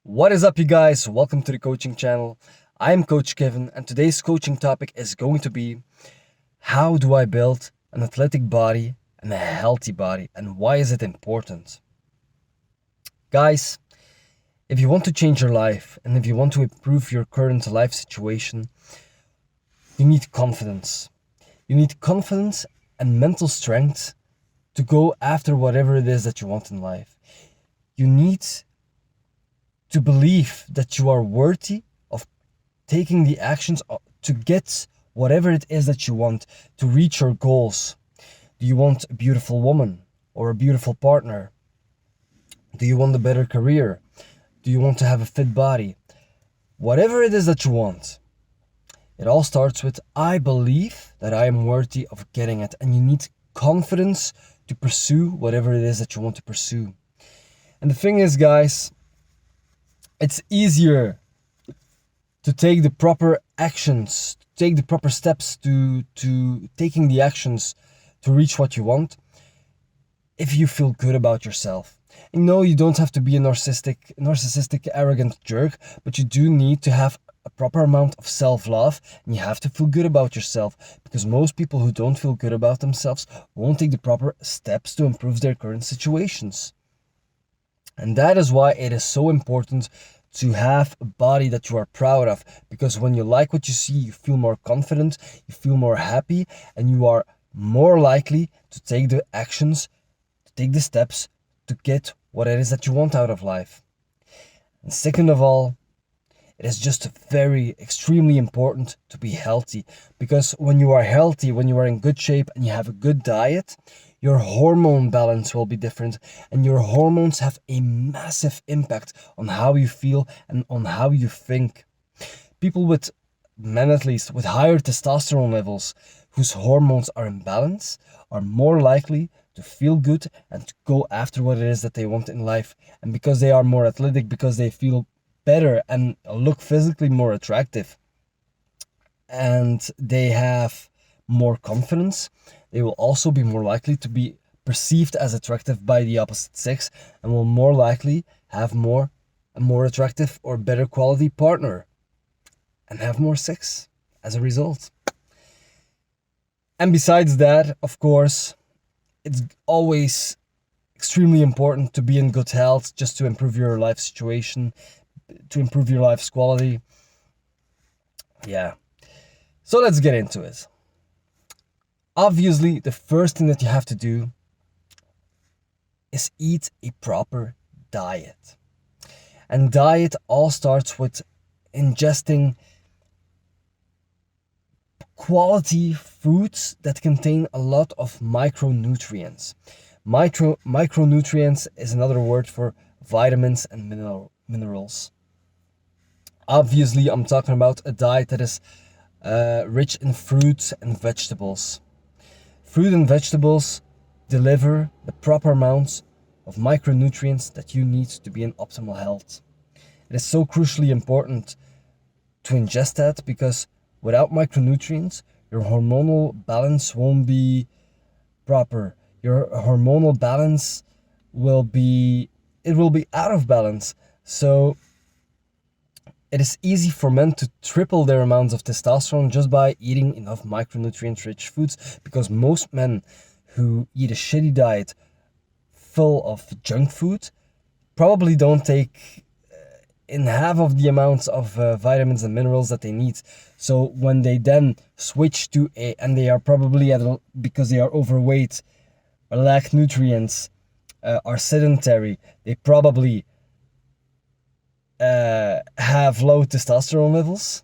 What is up, you guys? Welcome to the coaching channel. I'm Coach Kevin, and today's coaching topic is going to be how do I build an athletic body and a healthy body, and why is it important? Guys, if you want to change your life and if you want to improve your current life situation, you need confidence. You need confidence and mental strength to go after whatever it is that you want in life. You need to believe that you are worthy of taking the actions to get whatever it is that you want, to reach your goals. Do you want a beautiful woman or a beautiful partner? Do you want a better career? Do you want to have a fit body? Whatever it is that you want, it all starts with, I believe that I am worthy of getting it. And you need confidence to pursue whatever it is that you want to pursue. And the thing is, guys, it's easier to take the proper actions, take the proper steps to taking the actions to reach what you want if you feel good about yourself. And no, you don't have to be a narcissistic, arrogant jerk, but you do need to have a proper amount of self-love, and you have to feel good about yourself, because most people who don't feel good about themselves won't take the proper steps to improve their current situations. And that is why it is so important to have a body that you are proud of, because when you like what you see, you feel more confident, you feel more happy, and you are more likely to take the actions, to take the steps to get what it is that you want out of life. And second of all, it is just extremely important to be healthy, because when you are healthy, when you are in good shape and you have a good diet, your hormone balance will be different, and your hormones have a massive impact on how you feel and on how you think. People men at least, with higher testosterone levels, whose hormones are in balance, are more likely to feel good and to go after what it is that they want in life. And because they are more athletic, because they feel better and look physically more attractive, and they have more confidence, they will also be more likely to be perceived as attractive by the opposite sex, and will more likely have a more attractive or better quality partner and have more sex as a result. And besides that, of course, it's always extremely important to be in good health, just to improve your life situation, to improve your life's quality. Yeah. So let's get into it. Obviously, the first thing that you have to do is eat a proper diet. And diet all starts with ingesting quality foods that contain a lot of micronutrients. Micronutrients is another word for vitamins and minerals. Obviously, I'm talking about a diet that is rich in fruits and vegetables. Fruit and vegetables deliver the proper amounts of micronutrients that you need to be in optimal health. It is so crucially important to ingest that, because without micronutrients, your hormonal balance won't be proper. Your hormonal balance will be out of balance. So it is easy for men to triple their amounts of testosterone just by eating enough micronutrient-rich foods, because most men who eat a shitty diet full of junk food probably don't take in half of the amounts of vitamins and minerals that they need. So when they then switch and they are probably because they are overweight or lack nutrients, are sedentary, they probably have low testosterone levels.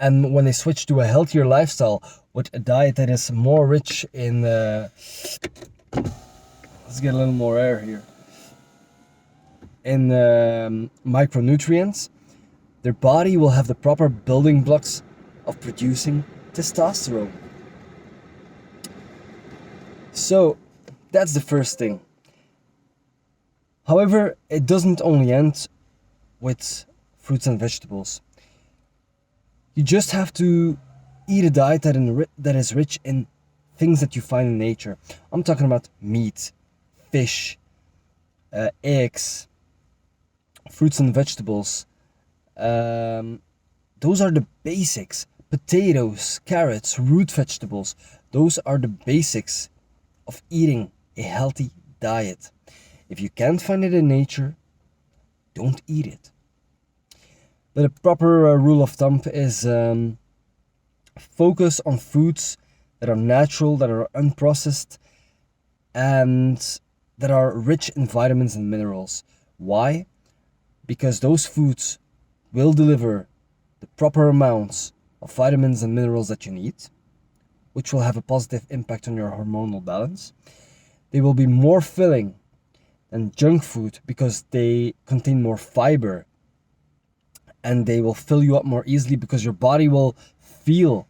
And when they switch to a healthier lifestyle with a diet that is more rich in let's get a little more air here, in micronutrients, their body will have the proper building blocks of producing testosterone. So that's the first thing. However, it doesn't only end with fruits and vegetables. You just have to eat a diet that is rich in things that you find in nature. I'm talking about meat, fish, eggs, fruits and vegetables. Those are the basics. Potatoes, carrots, root vegetables. Those are the basics of eating a healthy diet. If you can't find it in nature, don't eat it. But a proper rule of thumb is focus on foods that are natural, that are unprocessed, and that are rich in vitamins and minerals. Why? Because those foods will deliver the proper amounts of vitamins and minerals that you need, which will have a positive impact on your hormonal balance. They will be more filling than junk food because they contain more fiber, and they will fill you up more easily because your body will feel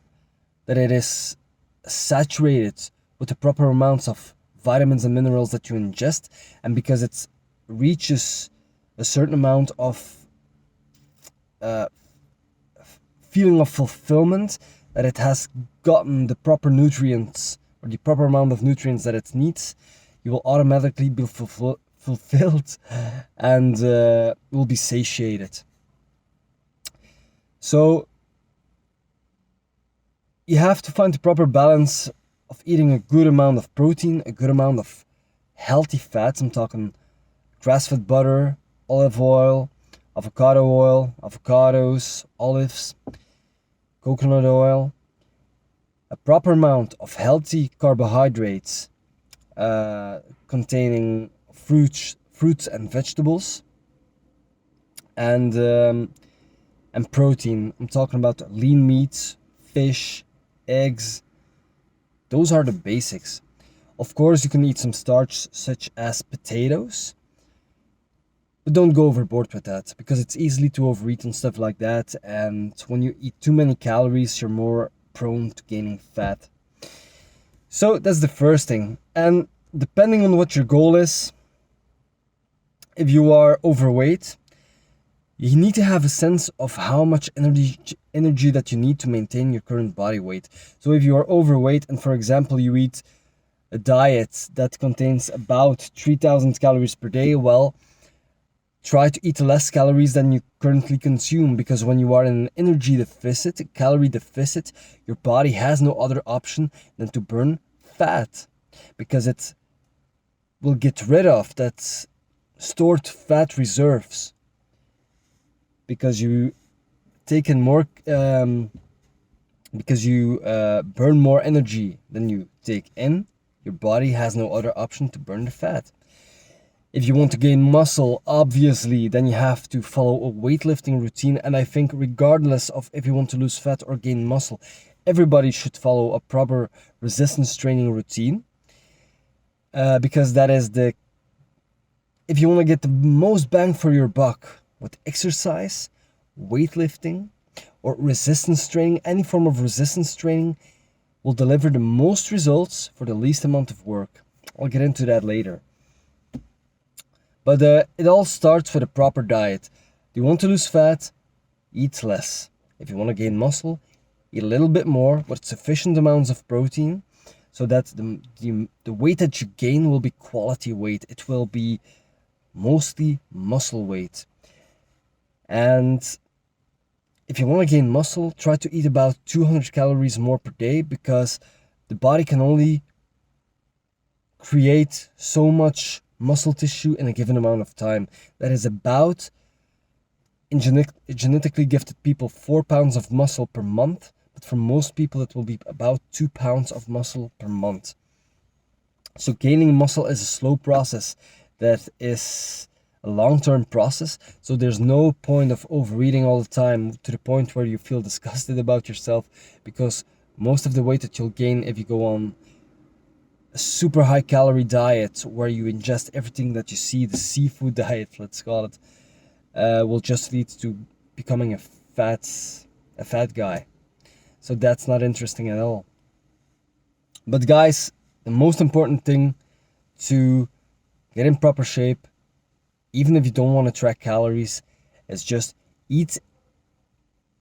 that it is saturated with the proper amounts of vitamins and minerals that you ingest, and because it reaches a certain amount of feeling of fulfillment, that it has gotten the proper nutrients or the proper amount of nutrients that it needs, you will automatically be fulfilled and will be satiated. So you have to find the proper balance of eating a good amount of protein, a good amount of healthy fats. I'm talking grass-fed butter, olive oil, avocado oil, avocados, olives, coconut oil, a proper amount of healthy carbohydrates containing fruits and vegetables, and protein. I'm talking about lean meats, fish, eggs. Those are the basics. Of course, you can eat some starch such as potatoes, but don't go overboard with that because it's easily to overeat and stuff like that. And when you eat too many calories, you're more prone to gaining fat. So that's the first thing. And depending on what your goal is, if you are overweight, you need to have a sense of how much energy that you need to maintain your current body weight. So if you are overweight and, for example, you eat a diet that contains about 3,000 calories per day, well, try to eat less calories than you currently consume, because when you are in an energy deficit, a calorie deficit, your body has no other option than to burn fat, because it will get rid of that stored fat reserves. Because you taken more, because you burn more energy than you take in, your body has no other option to burn the fat. If you want to gain muscle, obviously, then you have to follow a weightlifting routine. And I think regardless of if you want to lose fat or gain muscle, everybody should follow a proper resistance training routine. Because that is if you want to get the most bang for your buck with exercise, weightlifting, or resistance training, any form of resistance training will deliver the most results for the least amount of work. I'll get into that later. But it all starts with a proper diet. Do you want to lose fat? Eat less. If you want to gain muscle, eat a little bit more with sufficient amounts of protein, so that the weight that you gain will be quality weight. It will be mostly muscle weight. And if you want to gain muscle, try to eat about 200 calories more per day, because the body can only create so much muscle tissue in a given amount of time. That is about, in genetically gifted people, 4 pounds of muscle per month, but for most people it will be about 2 pounds of muscle per month. So gaining muscle is a slow process that is a long-term process, so there's no point of overeating all the time to the point where you feel disgusted about yourself, because most of the weight that you'll gain if you go on a super high calorie diet where you ingest everything that you see, the seafood diet, let's call it, will just lead to becoming a fat guy. So that's not interesting at all. But guys, the most important thing to get in proper shape, even if you don't want to track calories, is just eat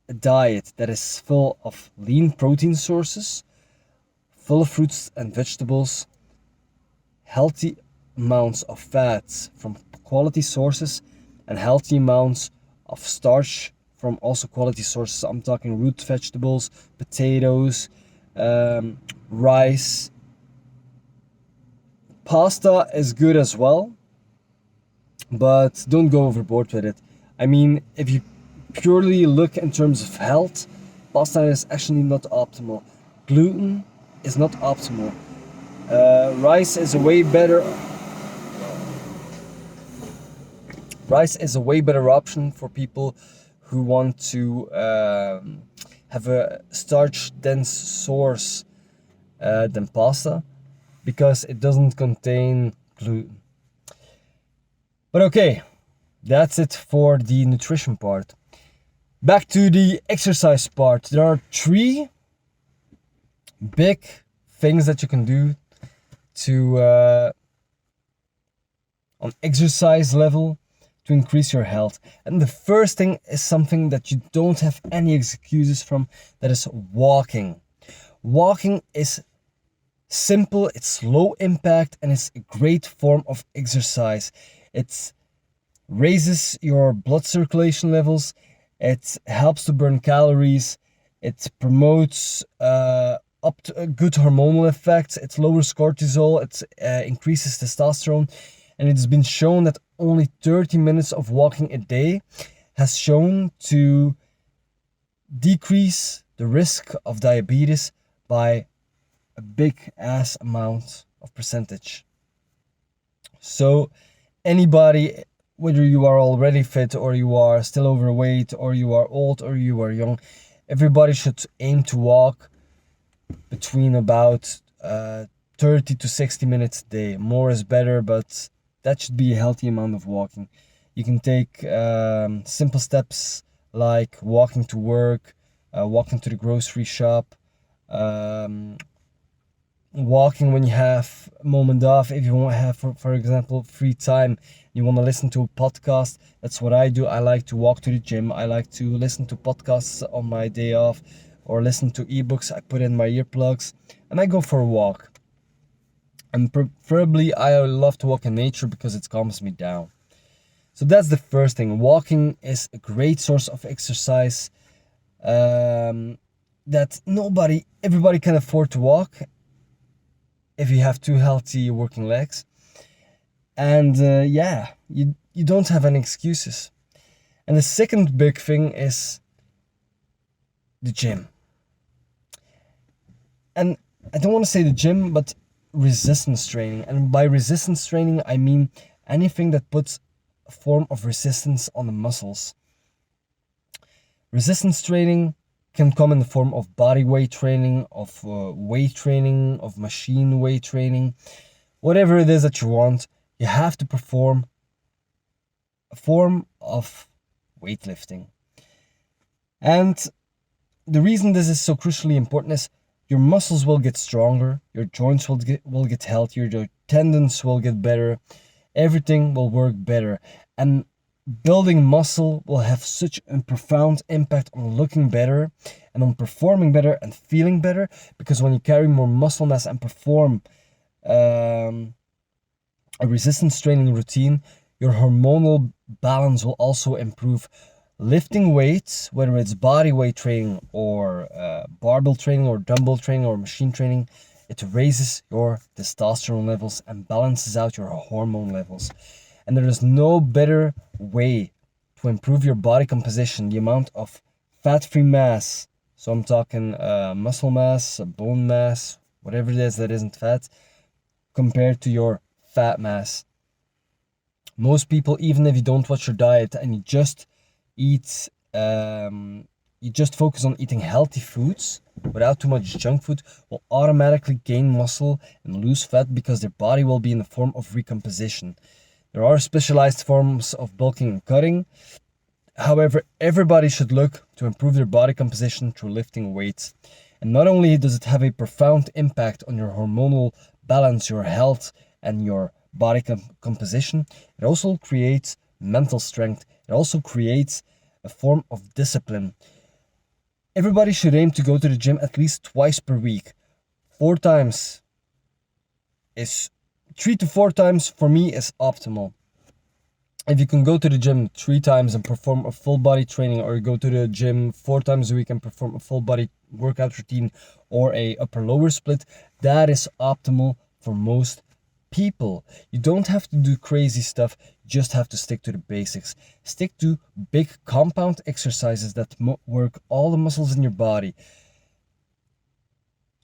a diet that is full of lean protein sources, full of fruits and vegetables, healthy amounts of fats from quality sources, and healthy amounts of starch from also quality sources. I'm talking root vegetables, potatoes, rice. Pasta is good as well, but don't go overboard with it. I mean, if you purely look in terms of health, pasta is actually not optimal. Gluten is not optimal. Rice is a way better. Rice is a way better option for people who want to have a starch-dense source than pasta, because it doesn't contain gluten. But okay, that's it for the nutrition part. Back to the exercise part. There are 3 big things that you can do to on exercise level to increase your health. And the first thing is something that you don't have any excuses from, that is walking. Walking is simple, it's low impact, and it's a great form of exercise. It raises your blood circulation levels, it helps to burn calories, it promotes up to good hormonal effects, it lowers cortisol, it increases testosterone, and it's been shown that only 30 minutes of walking a day has shown to decrease the risk of diabetes by a big ass amount of percentage. So anybody, whether you are already fit or you are still overweight or you are old or you are young, everybody should aim to walk between about 30 to 60 minutes a day. More is better, but that should be a healthy amount of walking. You can take simple steps like walking to work, walking to the grocery shop, walking when you have a moment off. If you want to have, for example, free time, you want to listen to a podcast, that's what I do. I like to walk to the gym. I like to listen to podcasts on my day off, or listen to ebooks. I put in my earplugs and I go for a walk. And preferably I love to walk in nature because it calms me down. So that's the first thing. Walking is a great source of exercise that everybody can afford to walk if you have 2 healthy working legs. And you don't have any excuses. And the second big thing is the gym. And I don't want to say the gym, but resistance training. And by resistance training, I mean anything that puts a form of resistance on the muscles. Resistance training can come in the form of body weight training, of weight training, of machine weight training. Whatever it is that you want, you have to perform a form of weightlifting. And the reason this is so crucially important is your muscles will get stronger, your joints will get healthier, your tendons will get better, everything will work better. And building muscle will have such a profound impact on looking better and on performing better and feeling better, because when you carry more muscle mass and perform a resistance training routine, your hormonal balance will also improve. Lifting weights, whether it's body weight training or barbell training or dumbbell training or machine training, it raises your testosterone levels and balances out your hormone levels. And there is no better way to improve your body composition, the amount of fat-free mass. So I'm talking muscle mass, bone mass, whatever it is that isn't fat, compared to your fat mass. Most people, even if you don't watch your diet and you just focus on eating healthy foods without too much junk food, will automatically gain muscle and lose fat because their body will be in the form of recomposition. There are specialized forms of bulking and cutting. However, everybody should look to improve their body composition through lifting weights. And not only does it have a profound impact on your hormonal balance, your health, and your body composition, it also creates mental strength. It also creates a form of discipline. Everybody should aim to go to the gym at least twice per week. 3 to 4 times for me is optimal. If you can go to the gym 3 times and perform a full body training, or you go to the gym 4 times a week and perform a full body workout routine or a upper lower split, that is optimal for most people. You don't have to do crazy stuff, you just have to stick to the basics. Stick to big compound exercises that work all the muscles in your body.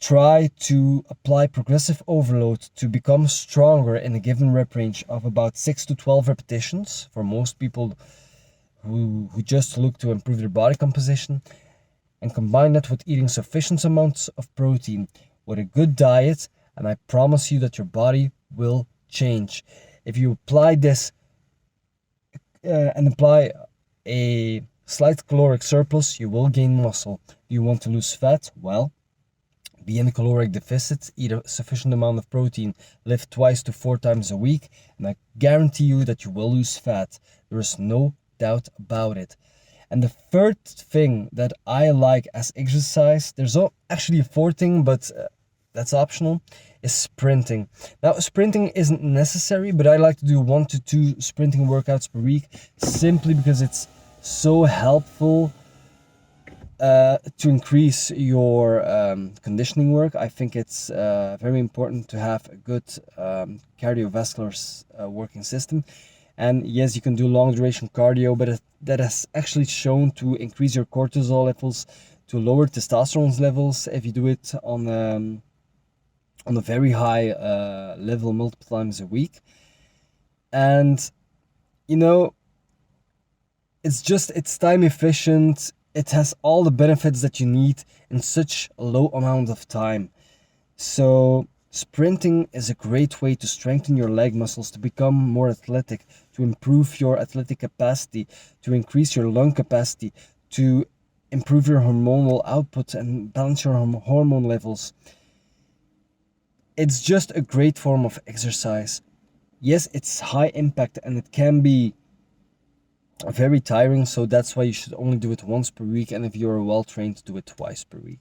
Try to apply progressive overload to become stronger in a given rep range of about 6 to 12 repetitions for most people who just look to improve their body composition, and combine that with eating sufficient amounts of protein with a good diet, and I promise you that your body will change. If you apply this and apply a slight caloric surplus, you will gain muscle. Do you want to lose fat? Well, be in a caloric deficit, eat a sufficient amount of protein, lift 2 to 4 times a week, and I guarantee you that you will lose fat. There is no doubt about it. And the third thing that I like as exercise, there's actually a fourth thing, but that's optional, is sprinting. Now, sprinting isn't necessary, but I like to do 1 to 2 sprinting workouts per week, simply because it's so helpful to increase your conditioning work. I think it's very important to have a good cardiovascular working system. And yes, you can do long duration cardio, but that has actually shown to increase your cortisol levels, to lower testosterone levels if you do it on a very high level multiple times a week. And you know, it's time efficient. It has all the benefits that you need in such a low amount of time. So sprinting is a great way to strengthen your leg muscles, to become more athletic, to improve your athletic capacity, to increase your lung capacity, to improve your hormonal output and balance your hormone levels. It's just a great form of exercise. Yes, it's high impact and it can be very tiring, so that's why you should only do it once per week, and if you're well trained, do it twice per week.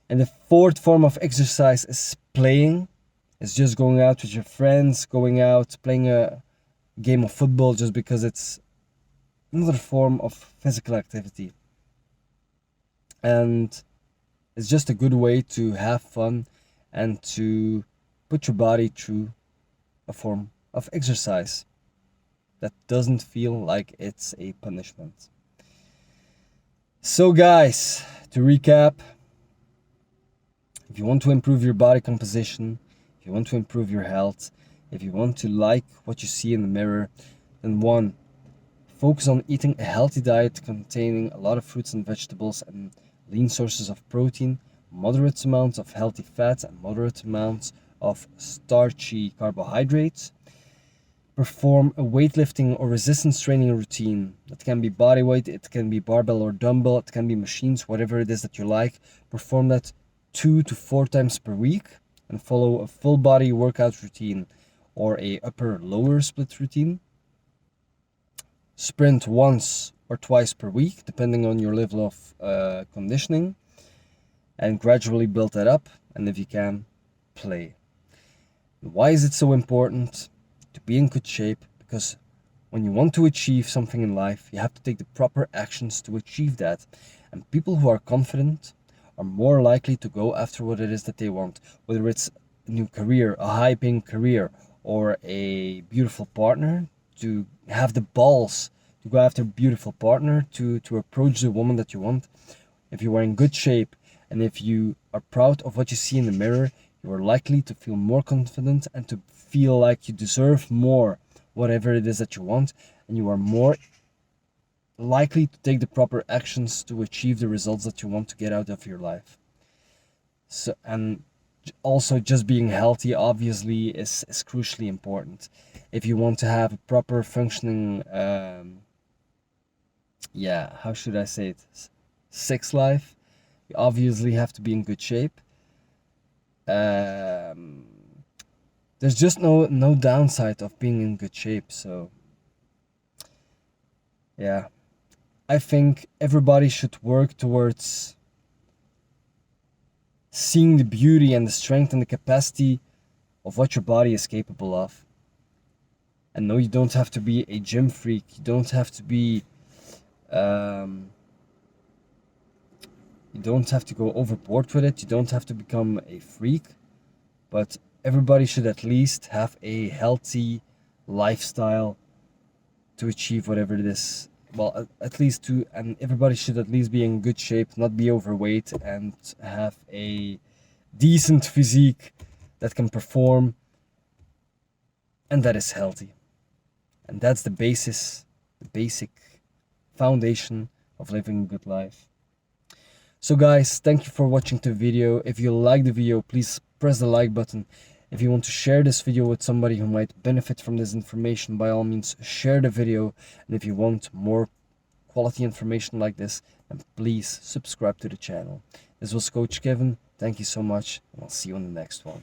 And the fourth form of exercise is playing. It's just going out with your friends, going out, playing a game of football, just because it's another form of physical activity. And it's just a good way to have fun and to put your body through a form of exercise that doesn't feel like it's a punishment. So guys, to recap, if you want to improve your body composition, if you want to improve your health, if you want to like what you see in the mirror, then 1, focus on eating a healthy diet containing a lot of fruits and vegetables and lean sources of protein, moderate amounts of healthy fats, and moderate amounts of starchy carbohydrates. Perform a weightlifting or resistance training routine. It can be body weight, it can be barbell or dumbbell, it can be machines, whatever it is that you like. Perform that 2 to 4 times per week and follow a full body workout routine or a upper lower split routine. Sprint once or twice per week, depending on your level of conditioning, and gradually build that up. And if you can, play. Why is it so important to be in good shape? Because when you want to achieve something in life, you have to take the proper actions to achieve that. And people who are confident are more likely to go after what it is that they want, whether it's a new career, a high-paying career, or a beautiful partner. To have the balls to go after a beautiful partner, to approach the woman that you want. If you are in good shape and if you are proud of what you see in the mirror, you are likely to feel more confident and to feel like you deserve more, whatever it is that you want, and you are more likely to take the proper actions to achieve the results that you want to get out of your life. So, and also just being healthy obviously is crucially important. If you want to have a proper functioning, how should I say it? Sex life, you obviously have to be in good shape. There's just no downside of being in good shape. So yeah, I think everybody should work towards seeing the beauty and the strength and the capacity of what your body is capable of, And no, you don't have to be a gym freak. You don't have to be you don't have to go overboard with it. You don't have to become a freak, but everybody should at least have a healthy lifestyle to achieve whatever it is. Well, at least to, and everybody should at least be in good shape, not be overweight, and have a decent physique that can perform and that is healthy. And that's the basis, the basic foundation of living a good life. So guys, thank you for watching the video. If you like the video, please press the like button. If you want to share this video with somebody who might benefit from this information, by all means share the video. And if you want more quality information like this, then please subscribe to the channel. This was Coach Kevin. Thank you so much, and I'll see you on the next one.